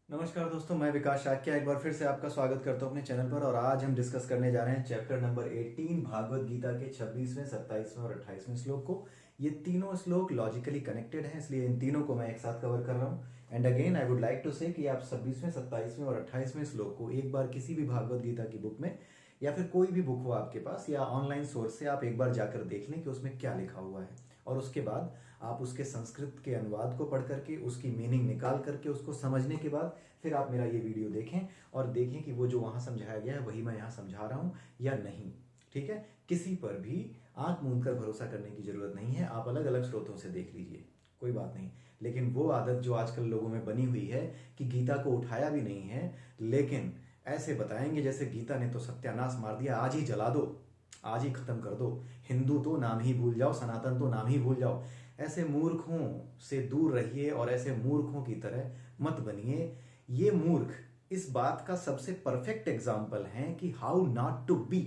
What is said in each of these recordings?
नमस्कार दोस्तों, मैं विकास शाक्या एक बार फिर से आपका स्वागत करता हूं अपने चैनल पर। और आज हम डिस्कस करने जा रहे हैं चैप्टर नंबर 18 भागवत गीता के 26वें 27वें और 28वें श्लोक को। ये तीनों श्लोक लॉजिकली कनेक्टेड हैं, इसलिए इन तीनों को मैं एक साथ कवर कर रहा हूं। And again I would like to say कि आप 26वें 27वें और 28वें श्लोक को एक बार किसी भी भागवत गीता की बुक में या फिर कोई भी बुक हो आपके पास या ऑनलाइन सोर्स से आप एक बार जाकर देख लें कि उसमें क्या लिखा हुआ है। और उसके बाद आप उसके संस्कृत के अनुवाद को पढ़ करके उसकी मीनिंग निकाल करके उसको समझने के बाद फिर आप मेरा ये वीडियो देखें और देखें कि वो जो वहां समझाया गया है वही मैं यहाँ समझा रहा हूँ या नहीं। ठीक है, किसी पर भी आंख मूंद कर भरोसा करने की जरूरत नहीं है। आप अलग अलग स्रोतों से देख लीजिए, कोई बात नहीं। लेकिन वो आदत जो आजकल लोगों में बनी हुई है कि गीता को उठाया भी नहीं है लेकिन ऐसे बताएंगे जैसे गीता ने तो सत्यानाश मार दिया, आज ही जला दो, आज ही खत्म कर दो, हिंदू तो नाम ही भूल जाओ, सनातन तो नाम ही भूल जाओ। ऐसे मूर्खों से दूर रहिए और ऐसे मूर्खों की तरह मत बनिए। ये मूर्ख इस बात का सबसे परफेक्ट एग्जाम्पल है कि हाउ नॉट टू बी,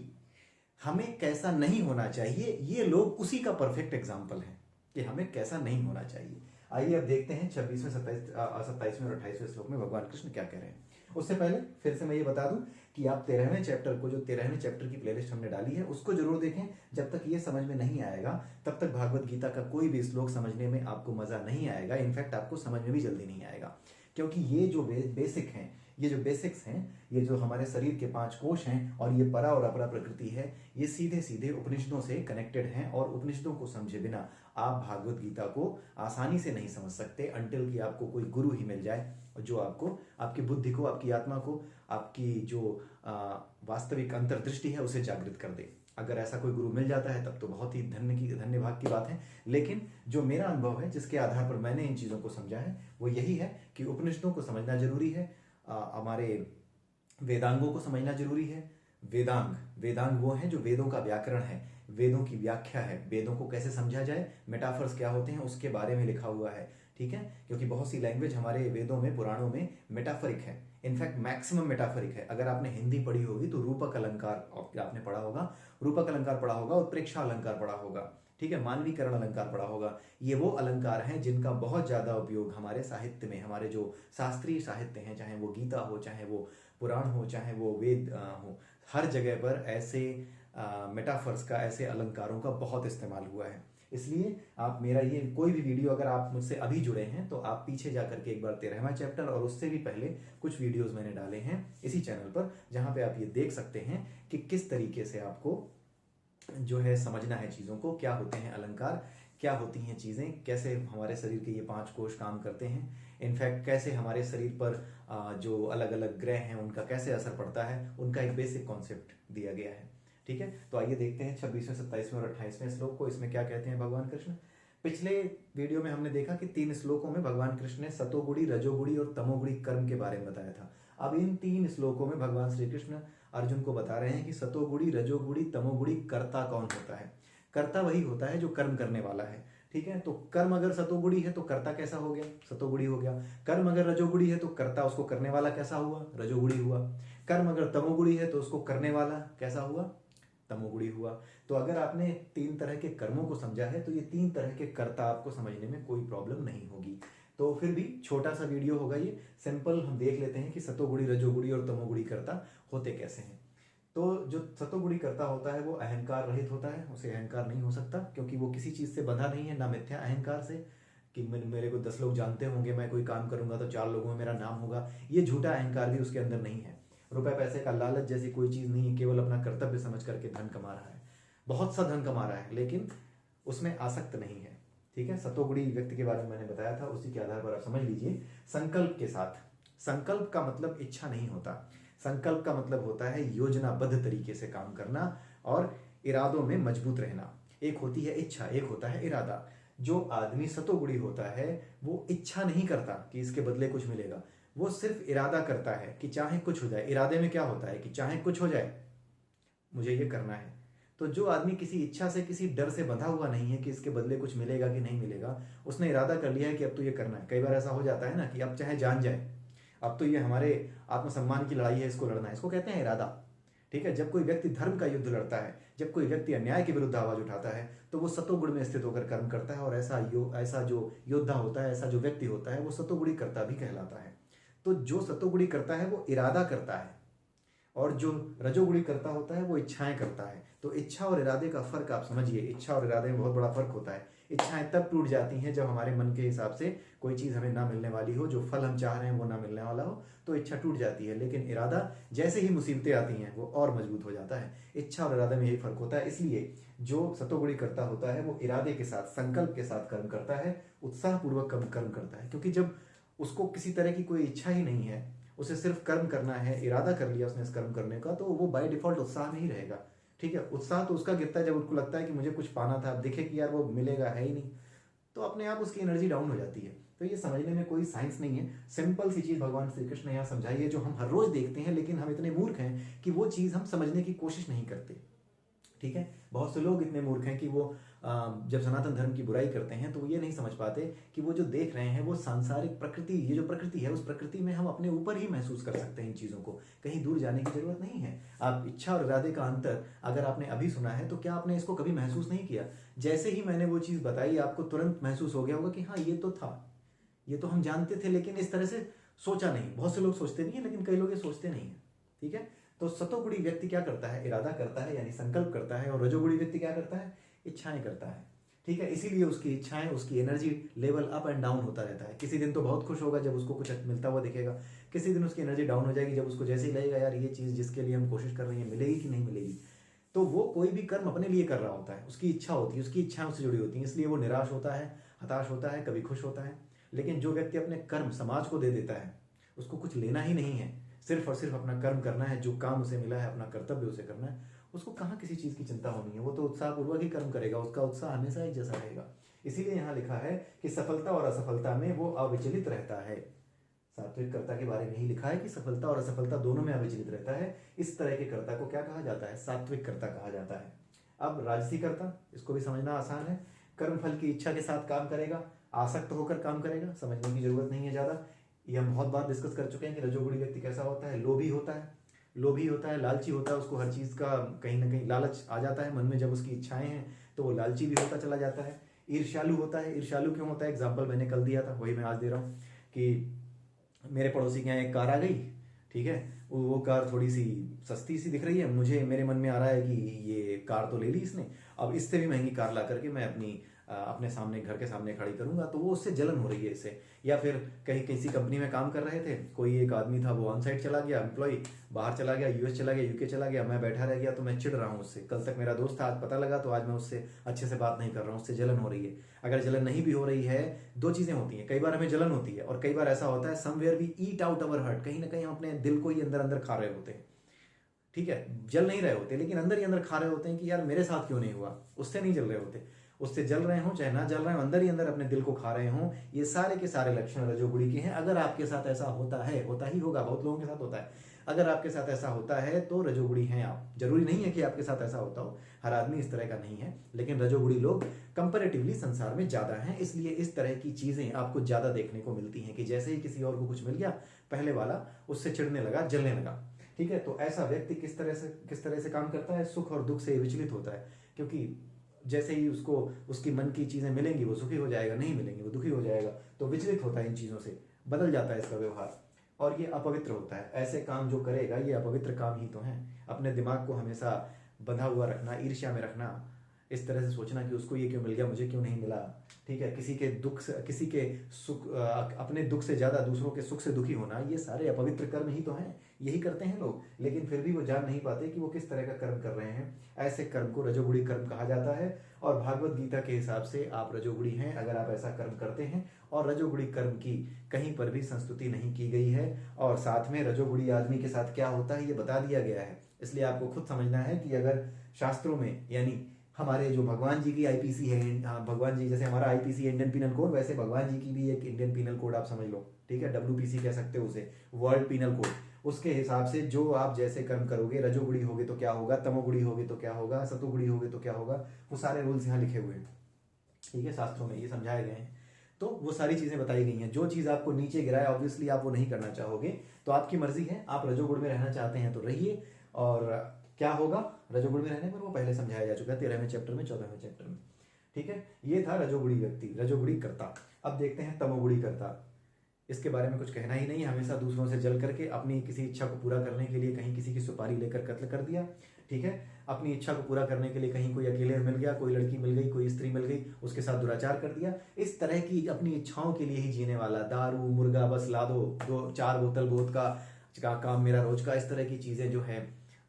हमें कैसा नहीं होना चाहिए। ये लोग उसी का परफेक्ट एग्जाम्पल है कि हमें कैसा नहीं होना चाहिए। आइए अब देखते हैं 26वें 27वें और 28वें श्लोक में भगवान कृष्ण क्या कह रहे हैं। उससे पहले फिर से मैं ये बता दूं कि आप 13वें चैप्टर को, जो 13वें चैप्टर की प्लेलिस्ट हमने डाली है, उसको जरूर देखें। जब तक ये समझ में नहीं आएगा तब तक भागवत गीता का कोई भी श्लोक समझने में आपको मजा नहीं आएगा। इनफैक्ट आपको समझ में भी जल्दी नहीं आएगा, क्योंकि ये जो बेसिक हैं, ये जो बेसिक्स हैं, ये जो हमारे शरीर के 5 कोश हैं और ये परा और अपरा प्रकृति है, ये सीधे सीधे उपनिषदों से कनेक्टेड हैं। और उपनिषदों को समझे बिना आप भागवत गीता को आसानी से नहीं समझ सकते अंटिल कि आपको कोई गुरु ही मिल जाए जो आपको, आपकी बुद्धि को, आपकी आत्मा को, आपकी जो वास्तविक अंतर्दृष्टि है उसे जागृत कर दे। अगर ऐसा कोई गुरु मिल जाता है तब तो बहुत ही धन्य भाग की बात है। लेकिन जो मेरा अनुभव है, जिसके आधार पर मैंने इन चीजों को समझा है, वो यही है कि उपनिषदों को समझना जरूरी है, हमारे वेदांगों को समझना जरूरी है। वेदांग वो हैं जो वेदों का व्याकरण है, वेदों की व्याख्या है, वेदों को कैसे समझा जाए, मेटाफर्स क्या होते हैं उसके बारे में लिखा हुआ है। ठीक है, क्योंकि बहुत सी लैंग्वेज हमारे वेदों में, पुराणों में मेटाफरिक है। इनफैक्ट मैक्सिमम मेटाफरिक है। अगर आपने हिंदी पढ़ी होगी तो रूपक अलंकार आपने पढ़ा होगा, रूपक अलंकार पढ़ा होगा, उत्प्रेक्षा अलंकार पढ़ा होगा। ठीक है, मानवीकरण अलंकार पढ़ा होगा। ये वो अलंकार हैं जिनका बहुत ज्यादा उपयोग हमारे साहित्य में, हमारे जो शास्त्रीय साहित्य हैं, चाहे वो गीता हो, चाहे वो पुराण हो, चाहे वो वेद हो, हर जगह पर ऐसे मेटाफर्स का, ऐसे अलंकारों का बहुत इस्तेमाल हुआ है। इसलिए आप मेरा ये कोई भी वीडियो, अगर आप मुझसे अभी जुड़े हैं तो आप पीछे जाकर के एक बार 13वां चैप्टर और उससे भी पहले कुछ वीडियोस मैंने डाले हैं इसी चैनल पर, जहां पे आप ये देख सकते हैं कि किस तरीके से आपको जो है समझना है चीजों को, क्या होते हैं अलंकार, क्या होती हैं चीजें, कैसे हमारे शरीर के ये 5 कोश काम करते हैं, इनफैक्ट कैसे हमारे शरीर पर जो अलग अलग ग्रह हैं उनका कैसे असर पड़ता है, उनका एक बेसिक कॉन्सेप्ट दिया गया है। ठीक है, तो आइए देखते हैं 26वें 27वें और 28वें श्लोक को। इसमें क्या कहते हैं भगवान कृष्ण। पिछले वीडियो में हमने देखा कि 3 श्लोकों में भगवान कृष्ण ने सतोगुणी, रजोगुणी और तमोगुणी कर्म के बारे में बताया था। अब इन 3 श्लोकों में भगवान श्री कृष्ण अर्जुन को बता रहे हैं कि सतोगुणी, रजोगुणी, तमोगुणी कर्ता कौन होता है। कर्ता वही होता है जो कर्म करने वाला है। ठीक है, तो कर्म अगर सतोगुणी है तो कर्ता कैसा हो गया, सतोगुणी हो गया। कर्म अगर रजोगुणी है तो कर्ता, उसको करने वाला कैसा हुआ, रजोगुणी हुआ। कर्म अगर तमोगुणी है तो उसको करने वाला कैसा हुआ, तमोगुणी हुआ। तो अगर आपने 3 तरह के कर्मों को समझा है तो ये 3 तरह के कर्ता आपको समझने में कोई प्रॉब्लम नहीं होगी। तो फिर भी छोटा सा वीडियो होगा ये, सिंपल हम देख लेते हैं कि सतोगुणी, रजोगुणी और तमोगुणी कर्ता होते कैसे हैं। तो जो सतोगुणी कर्ता होता है वो अहंकार रहित होता है, उसे अहंकार नहीं हो सकता क्योंकि वो किसी चीज से बंधा नहीं है, ना मिथ्या अहंकार से कि मेरे को 10 लोग जानते होंगे, मैं कोई काम करूंगा तो 4 लोगों में मेरा नाम होगा। ये झूठा अहंकार भी उसके अंदर नहीं है। रुपए पैसे का लालच जैसी कोई चीज नहीं है, केवल अपना कर्तव्य समझ करके धन कमा रहा है, बहुत सा धन कमा रहा है लेकिन उसमें आसक्त नहीं है। ठीक है, सतोगुणी व्यक्ति के बारे में मैंने बताया था, उसी के आधार पर आप समझ लीजिए। संकल्प के साथ, संकल्प का मतलब इच्छा नहीं होता, संकल्प का मतलब होता है योजनाबद्ध तरीके से काम करना और इरादों में मजबूत रहना। एक होती है इच्छा, एक होता है इरादा। जो आदमी सतोगुणी होता है वो इच्छा नहीं करता कि इसके बदले कुछ मिलेगा, वो सिर्फ इरादा करता है कि चाहे कुछ हो जाए। इरादे में क्या होता है कि चाहे कुछ हो जाए मुझे ये करना है। तो जो आदमी किसी इच्छा से, किसी डर से बंधा हुआ नहीं है कि इसके बदले कुछ मिलेगा कि नहीं मिलेगा, उसने इरादा कर लिया है कि अब तो ये करना है। कई बार ऐसा हो जाता है ना कि अब चाहे जान जाए, अब तो ये हमारे आत्मसम्मान की लड़ाई है, इसको लड़ना है, इसको कहते हैं इरादा। ठीक है, जब कोई व्यक्ति धर्म का युद्ध लड़ता है, जब कोई व्यक्ति अन्याय के विरुद्ध आवाज उठाता है तो वो सतोगुण में स्थित होकर कर्म करता है। और ऐसा जो योद्धा होता है, ऐसा जो व्यक्ति होता है वो सतोगुणी कर्ता भी कहलाता है। तो जो सतोगुणी करता है वो इरादा करता है, और जो रजोगुणी करता होता है वो इच्छाएं करता है। तो इच्छा और इरादे का फर्क आप समझिए, इच्छा और इरादे में बहुत बड़ा फर्क होता है। इच्छाएं तब टूट जाती हैं जब हमारे मन के हिसाब से कोई चीज़ हमें ना मिलने वाली हो, जो फल हम चाह रहे हैं वो ना मिलने वाला हो, तो इच्छा टूट जाती है। लेकिन इरादा जैसे ही मुसीबतें आती हैं वो और मजबूत हो जाता है। इच्छा और इरादे में यही फर्क होता है। इसलिए जो सतोगुणी करता होता है वो इरादे के साथ, संकल्प के साथ कर्म करता है, उत्साहपूर्वक कर्म करता है। क्योंकि जब उसको किसी तरह की कोई इच्छा ही नहीं है, उसे सिर्फ कर्म करना है, इरादा कर लिया उसने इस कर्म करने का, तो वो बाय डिफॉल्ट उत्साह में ही रहेगा। ठीक है, उत्साह तो उसका गिरता है जब उसको लगता है कि मुझे कुछ पाना था, अब देखे कि यार वो मिलेगा है ही नहीं, तो अपने आप उसकी एनर्जी डाउन हो जाती है। तो ये समझने में कोई साइंस नहीं है, सिंपल सी चीज भगवान श्री कृष्ण ने यहाँ समझाई है, जो हम हर रोज देखते हैं, लेकिन हम इतने मूर्ख हैं कि वो चीज हम समझने की कोशिश नहीं करते। ठीक है, बहुत से लोग इतने मूर्ख हैं कि वो जब सनातन धर्म की बुराई करते हैं तो वो ये नहीं समझ पाते कि वो जो देख रहे हैं वो सांसारिक प्रकृति, ये जो प्रकृति है उस प्रकृति में हम अपने ऊपर ही महसूस कर सकते हैं इन चीज़ों को, कहीं दूर जाने की जरूरत नहीं है। आप इच्छा और इरादे का अंतर अगर आपने अभी सुना है तो क्या आपने इसको कभी महसूस नहीं किया? जैसे ही मैंने वो चीज़ बताई आपको तुरंत महसूस हो गया होगा कि हाँ ये तो था, ये तो हम जानते थे, लेकिन इस तरह से सोचा नहीं। बहुत से लोग सोचते नहीं है, लेकिन कई लोग ये सोचते नहीं है। ठीक है, तो सतोगुणी व्यक्ति क्या करता है? इरादा करता है, यानी संकल्प करता है, और रजोगुणी व्यक्ति क्या करता है? इच्छाएं करता है। ठीक है, इसीलिए उसकी इच्छाएं, उसकी energy level up and down होता रहता है। किसी दिन तो बहुत खुश होगा जब उसको कुछ मिलता हुआ दिखेगा, किसी दिन उसकी एनर्जी डाउन हो जाएगी जब उसको जैसे ही लगेगा यार ये चीज़ जिसके लिए हम कोशिश कर रहे हैं मिलेगी कि नहीं मिलेगी। तो वो कोई भी कर्म अपने लिए कर रहा होता है, उसकी इच्छा होती है, उसकी इच्छाएं उससे जुड़ी होती हैं, इसलिए वो निराश होता है, हताश होता है, कभी खुश होता है। लेकिन जो व्यक्ति अपने कर्म समाज को दे देता है, उसको कुछ लेना ही नहीं है, सिर्फ और सिर्फ अपना कर्म करना है, जो काम उसे मिला है, अपना कर्तव्य उसे करना है, उसको कहाँ किसी चीज़ की चिंता होनी है। वो तो उत्साहपूर्वक ही कर्म करेगा, उसका उत्साह हमेशा एक जैसा रहेगा। इसीलिए यहाँ लिखा है कि सफलता और असफलता में वो अविचलित रहता है। सात्विक कर्ता के बारे में ही लिखा है कि सफलता और असफलता दोनों में अविचलित रहता है। इस तरह के कर्ता को क्या कहा जाता है? सात्विक कर्ता कहा जाता है। अब राजसी कर्ता, इसको भी समझना आसान है। कर्म फल की इच्छा के साथ काम करेगा, आसक्त होकर काम करेगा, समझने की जरूरत नहीं है ज़्यादा। ये हम बहुत बार डिस्कस कर चुके हैं कि रजोगुणी व्यक्ति कैसा होता है? लोभी होता है, लोभी होता है, लालची होता है, उसको हर चीज़ का कहीं ना कहीं लालच आ जाता है मन में, जब उसकी इच्छाएं हैं तो वो लालची भी होता चला जाता है। ईर्ष्यालु होता है, ईर्ष्यालु क्यों होता है? एग्जाम्पल मैंने कल दिया था, वही मैं आज दे रहा हूँ कि मेरे पड़ोसी के यहाँ एक कार आ गई। ठीक है, वो कार थोड़ी सी सस्ती सी दिख रही है, मुझे मेरे मन में आ रहा है कि ये कार तो ले ली इसने, अब इससे भी महंगी कार ला करके मैं अपने सामने, घर के सामने खड़ी करूंगा, तो वो उससे जलन हो रही है इससे। या फिर कहीं किसी कंपनी में काम कर रहे थे, कोई एक आदमी था वो ऑन साइड चला गया, एम्प्लॉय बाहर चला गया, यूएस चला गया, यूके चला गया, मैं बैठा रह गया, तो मैं चिढ़ रहा हूँ उससे। कल तक मेरा दोस्त था, आज पता लगा तो आज मैं उससे अच्छे से बात नहीं कर रहा हूँ, उससे जलन हो रही है। अगर जलन नहीं भी हो रही है, दो चीज़ें होती हैं, कई बार हमें जलन होती है और कई बार ऐसा होता है somewhere we eat out our hurt, कहीं ना कहीं हम अपने दिल को ही अंदर अंदर खा रहे होते हैं। ठीक है, जल नहीं रहे होते, लेकिन अंदर ही अंदर खा रहे होते हैं कि यार मेरे साथ क्यों नहीं हुआ, उससे नहीं जल रहे होते। उससे जल रहे हो चाहे ना जल रहे हो, अंदर ही अंदर अपने दिल को खा रहे हो। ये सारे के सारे लक्षण रजोगुणी के हैं। अगर आपके साथ ऐसा होता है, होता ही होगा, बहुत लोगों के साथ होता है, अगर आपके साथ ऐसा होता है तो रजोगुणी हैं आप। जरूरी नहीं है कि आपके साथ ऐसा होता हो, हर आदमी इस तरह का नहीं है, लेकिन रजोगुणी लोग कंपैरेटिवली संसार में ज्यादा हैं, इसलिए इस तरह की चीजें आपको ज्यादा देखने को मिलती हैं कि जैसे ही किसी और को कुछ मिल गया, पहले वाला उससे चिढ़ने लगा, जलने लगा। ठीक है, तो ऐसा व्यक्ति किस तरह से काम करता है? सुख और दुख से विचलित होता है, क्योंकि जैसे ही उसको उसकी मन की चीजें मिलेंगी वो सुखी हो जाएगा, नहीं मिलेंगी वो दुखी हो जाएगा, तो विचलित होता है इन चीजों से, बदल जाता है इसका व्यवहार, और ये अपवित्र होता है। ऐसे काम जो करेगा ये अपवित्र काम ही तो है। अपने दिमाग को हमेशा बंधा हुआ रखना, ईर्ष्या में रखना, इस तरह से सोचना कि उसको ये क्यों मिल गया, मुझे क्यों नहीं मिला। ठीक है, किसी के दुख से, किसी के सुख, अपने दुख से ज्यादा दूसरों के सुख से दुखी होना, ये सारे अपवित्र कर्म ही तो हैं, यही करते हैं लोग। लेकिन फिर भी वो जान नहीं पाते कि वो किस तरह का कर्म कर रहे हैं। ऐसे कर्म को रजोगुणी कर्म कहा जाता है, और भागवत गीता के हिसाब से आप रजोगुणी हैं अगर आप ऐसा कर्म करते हैं। और रजोगुणी कर्म की कहीं पर भी संस्तुति नहीं की गई है, और साथ में रजोगुणी आदमी के साथ क्या होता है ये बता दिया गया है। इसलिए आपको खुद समझना है कि अगर शास्त्रों में, यानी हमारे जो भगवान जी की आईपीसी है, भगवान जी जैसे हमारा आईपीसी है इंडियन पिनल कोड, वैसे भगवान जी की भी एक इंडियन पिनल कोड आप समझ लो। ठीक है, डब्ल्यूपीसी कह सकते हो उसे, वर्ल्ड पिनल कोड। उसके हिसाब से जो आप जैसे कर्म करोगे, रजोगुणी होगे तो क्या होगा, तमोगुणी होगे तो क्या होगा, सतोगुणी होगे तो क्या होगा, वो सारे रूल्स यहाँ लिखे हुए हैं। ठीक है, शास्त्रों में ये समझाए गए हैं, तो वो सारी चीजें बताई गई हैं। जो चीज आपको नीचे गिराए ऑब्वियसली आप वो नहीं करना चाहोगे, तो आपकी मर्जी है। आप रजोगुण में रहना चाहते हैं तो रहिए, और क्या होगा रजोगुण में रहने पर वो पहले समझाया जा चुका है 13वें चैप्टर में, 14वें चैप्टर में। ठीक है, ये था रजोगुणी व्यक्ति, रजोगुणी कर्ता। अब देखते हैं तमोगुणी कर्ता। इसके बारे में कुछ कहना ही नहीं। हमेशा दूसरों से जल करके अपनी किसी इच्छा को पूरा करने के लिए कहीं किसी की सुपारी लेकर कत्ल कर दिया, ठीक है। अपनी इच्छा को पूरा करने के लिए कहीं कोई अकेले मिल गया, कोई लड़की मिल गई, कोई स्त्री मिल गई, उसके साथ दुराचार कर दिया। इस तरह की अपनी इच्छाओं के लिए ही जीने वाला, दारू मुर्गा बस ला दो, 2-4 बोतल वोद का काम मेरा रोज का, इस तरह की चीजें जो है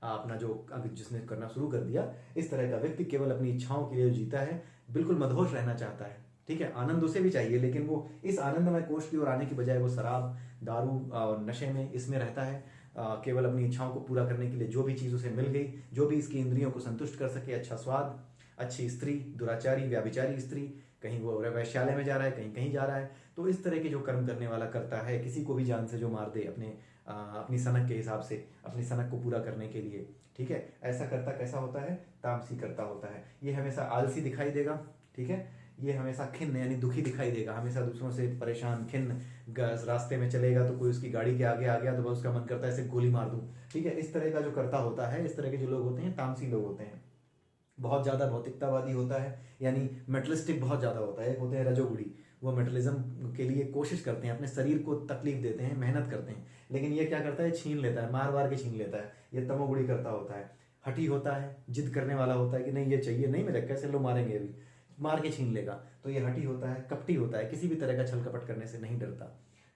अपना जो अगर जिसने करना शुरू कर दिया, इस तरह का व्यक्ति केवल अपनी इच्छाओं के लिए जीता है, बिल्कुल मदहोश रहना चाहता है, ठीक है। आनंद उसे भी चाहिए, लेकिन वो इस आनंदमय कोष की ओर आने की बजाय वो शराब, दारू और नशे में इसमें रहता है। केवल अपनी इच्छाओं को पूरा करने के लिए जो भी चीज उसे मिल गई, जो भी इसकी इंद्रियों को संतुष्ट कर सके, अच्छा स्वाद, अच्छी स्त्री, दुराचारी व्याभिचारी स्त्री, कहीं वो वैश्यालय में जा रहा है, कहीं कहीं जा रहा है, तो इस तरह के जो कर्म करने वाला करता है, किसी को भी जान से जो मार दे अपनी सनक के हिसाब से, अपनी सनक को पूरा करने के लिए, ठीक है, ऐसा करता कैसा होता है? तामसी करता होता है। ये हमेशा आलसी दिखाई देगा, ठीक है। ये हमेशा खिन्न यानी दुखी दिखाई देगा, हमेशा दूसरों से परेशान, खिन्न, रास्ते में चलेगा तो कोई उसकी गाड़ी के आगे आ गया तो बस उसका मन करता है ऐसे गोली मार दूं, ठीक है। इस तरह का जो करता होता है, इस तरह के जो लोग होते हैं तामसी लोग होते हैं। बहुत ज्यादा भौतिकतावादी होता है, यानी मेटलिस्टिक बहुत ज्यादा होता है। एक होते हैं रजोगुड़ी, वो मेटलिज्म के लिए कोशिश करते हैं, अपने शरीर को तकलीफ देते हैं, मेहनत करते हैं, लेकिन ये क्या करता है? छीन लेता है, मार मार के छीन लेता है। ये तमोगुड़ी करता होता है, हठी होता है, जिद करने वाला होता है कि नहीं ये चाहिए, नहीं मेरे कैसे लोग मारेंगे, अभी मार के छीन लेगा। तो ये हठी होता है, कपटी होता है, किसी भी तरह का छल कपट करने से नहीं डरता,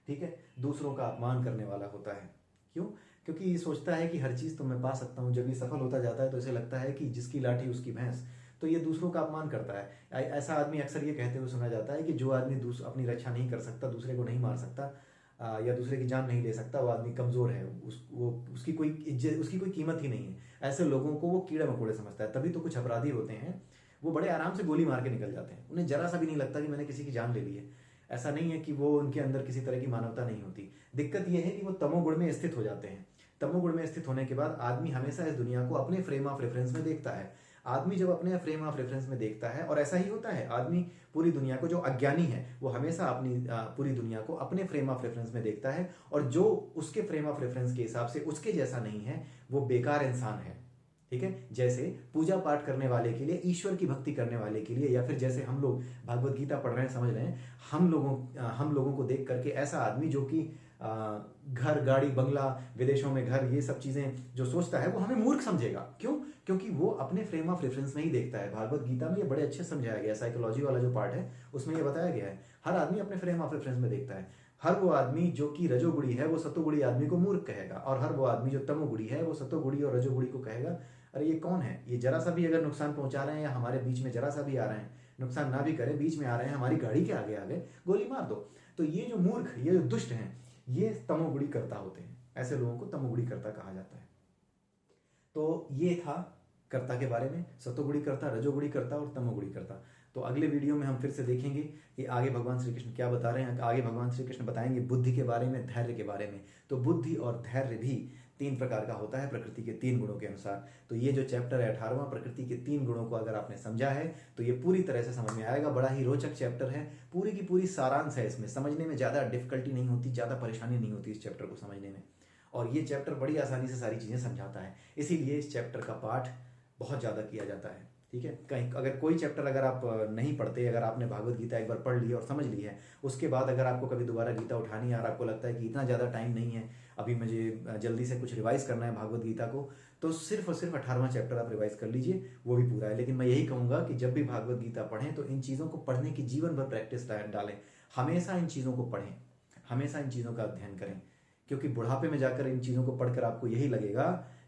ठीक है। दूसरों का अपमान करने वाला होता है। क्यों? क्योंकि ये सोचता है कि हर चीज तो मैं पा सकता हूँ। जब ये सफल होता जाता है तो इसे लगता है कि जिसकी लाठी उसकी भैंस, तो ये दूसरों का अपमान करता है। ऐसा आदमी अक्सर ये कहते हुए सुना जाता है कि जो आदमी अपनी रक्षा नहीं कर सकता, दूसरे को नहीं मार सकता, या दूसरे की जान नहीं ले सकता, वो आदमी कमजोर है, उसकी कोई इज्जत, उसकी कोई कीमत ही नहीं है। ऐसे लोगों को वो कीड़े मकोड़े समझता है। तभी तो कुछ अपराधी होते हैं, वो बड़े आराम से गोली मार के निकल जाते हैं, उन्हें जरा सा भी नहीं लगता कि मैंने किसी की जान ले ली है। ऐसा नहीं है कि वो उनके अंदर किसी तरह की मानवता नहीं होती। दिक्कत यह है कि वो तमोगुण में स्थित हो जाते हैं। तमोगुण में स्थित होने के बाद आदमी हमेशा इस दुनिया को अपने फ्रेम ऑफ रेफरेंस में देखता है। आदमी जब अपने फ्रेम ऑफ रेफरेंस में देखता है, और ऐसा ही होता है, आदमी पूरी दुनिया को, जो अज्ञानी है वो हमेशा अपनी पूरी दुनिया को अपने फ्रेम ऑफ रेफरेंस में देखता है, और जो उसके फ्रेम ऑफ रेफरेंस के हिसाब से उसके जैसा नहीं है वो बेकार इंसान है, ठीक है। जैसे पूजा पाठ करने वाले के लिए, ईश्वर की भक्ति करने वाले के लिए, या फिर जैसे हम लोग भागवत गीता पढ़ रहे हैं, समझ रहे हैं, हम लोगों को देख करके ऐसा आदमी जो कि घर, गाड़ी, बंगला, विदेशों में घर, ये सब चीजें जो सोचता है वो हमें मूर्ख समझेगा। क्यों? क्योंकि वो अपने फ्रेम ऑफ रेफरेंस में ही देखता है। भागवत गीता में ये बड़े अच्छे समझाया गया, साइकोलॉजी वाला जो पार्ट है उसमें ये बताया गया है, हर आदमी अपने फ्रेम ऑफ रेफरेंस में देखता है। हर वो आदमी जो कि रजोगुड़ी है वो सतोगुड़ी आदमी को मूर्ख कहेगा, और हर वो आदमी जो तमोगुड़ी है वो सतोगुड़ी और रजोगुड़ी को कहेगा अरे ये कौन है, ये जरा सा भी अगर नुकसान पहुंचा रहे हैं, या हमारे बीच में जरा सा भी आ रहे हैं, नुकसान ना भी करें, बीच में आ रहे हैं, हमारी गाड़ी के आगे आगे गोली मार दो। तो ये जो मूर्ख, ये जो दुष्ट हैं, ये तमोगुणी कर्ता होते हैं। ऐसे लोगों को तमोगुणी कर्ता कहा जाता है। तो ये था कर्ता के बारे में, सतोगुणी कर्ता, रजोगुणी कर्ता और तमोगुणी कर्ता। तो अगले वीडियो में हम फिर से देखेंगे कि आगे भगवान श्री कृष्ण क्या बता रहे हैं। आगे भगवान श्री कृष्ण बताएंगे बुद्धि के बारे में, धैर्य के बारे में। तो बुद्धि और धैर्य भी 3 प्रकार का होता है प्रकृति के 3 गुणों के अनुसार। तो ये जो चैप्टर है 18वां, प्रकृति के 3 गुणों को अगर आपने समझा है तो ये पूरी तरह से समझ में आएगा। बड़ा ही रोचक चैप्टर है, पूरी की पूरी सारांश है इसमें, समझने में ज़्यादा डिफिकल्टी नहीं होती, ज़्यादा परेशानी नहीं होती इस चैप्टर को समझने में, और ये चैप्टर बड़ी आसानी से सारी चीज़ें समझाता है। इसीलिए इस चैप्टर का पाठ बहुत ज़्यादा किया जाता है, ठीक है। कहीं अगर कोई चैप्टर अगर आप नहीं पढ़ते, अगर आपने भागवत गीता एक बार पढ़ ली और समझ ली है, उसके बाद अगर आपको कभी दोबारा गीता उठानी है और आपको लगता है कि इतना ज़्यादा टाइम नहीं है, अभी मुझे जल्दी से कुछ रिवाइज करना है भागवत गीता को, तो सिर्फ और सिर्फ 18वां चैप्टर आप रिवाइज कर लीजिए, वो भी पूरा है। लेकिन मैं यही कहूँगा कि जब भी भागवत गीता पढ़ें तो इन चीज़ों को पढ़ने की जीवन भर प्रैक्टिस डालें, हमेशा इन चीज़ों को पढ़ें, हमेशा इन चीज़ों का अध्ययन करें, क्योंकि बुढ़ापे में जाकर इन चीज़ों को पढ़कर आपको यही लगेगा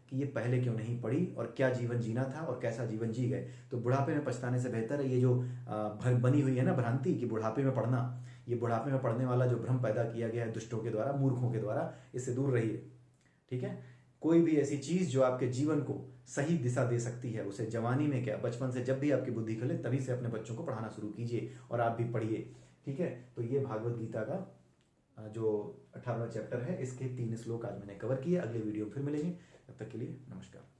कि ये पहले क्यों नहीं पढ़ी और क्या जीवन जीना था और कैसा जीवन जी गए। तो बुढ़ापे में पछताने से बेहतर है ये जो बनी हुई है ना भ्रांति कि बुढ़ापे में पढ़ना, ये बुढ़ापे में पढ़ने वाला जो भ्रम पैदा किया गया है दुष्टों के द्वारा, मूर्खों के द्वारा, इससे दूर रहिए, ठीक है। कोई भी ऐसी चीज जो आपके जीवन को सही दिशा दे सकती है उसे जवानी में क्या, बचपन से जब भी आपकी बुद्धि खुले तभी से अपने बच्चों को पढ़ाना शुरू कीजिए और आप भी पढ़िए, ठीक है। तो ये भागवत गीता का जो 18वां चैप्टर है, इसके 3 श्लोक आज मैंने कवर किए। अगले वीडियो में फिर मिलेंगे, तब तक के लिए नमस्कार।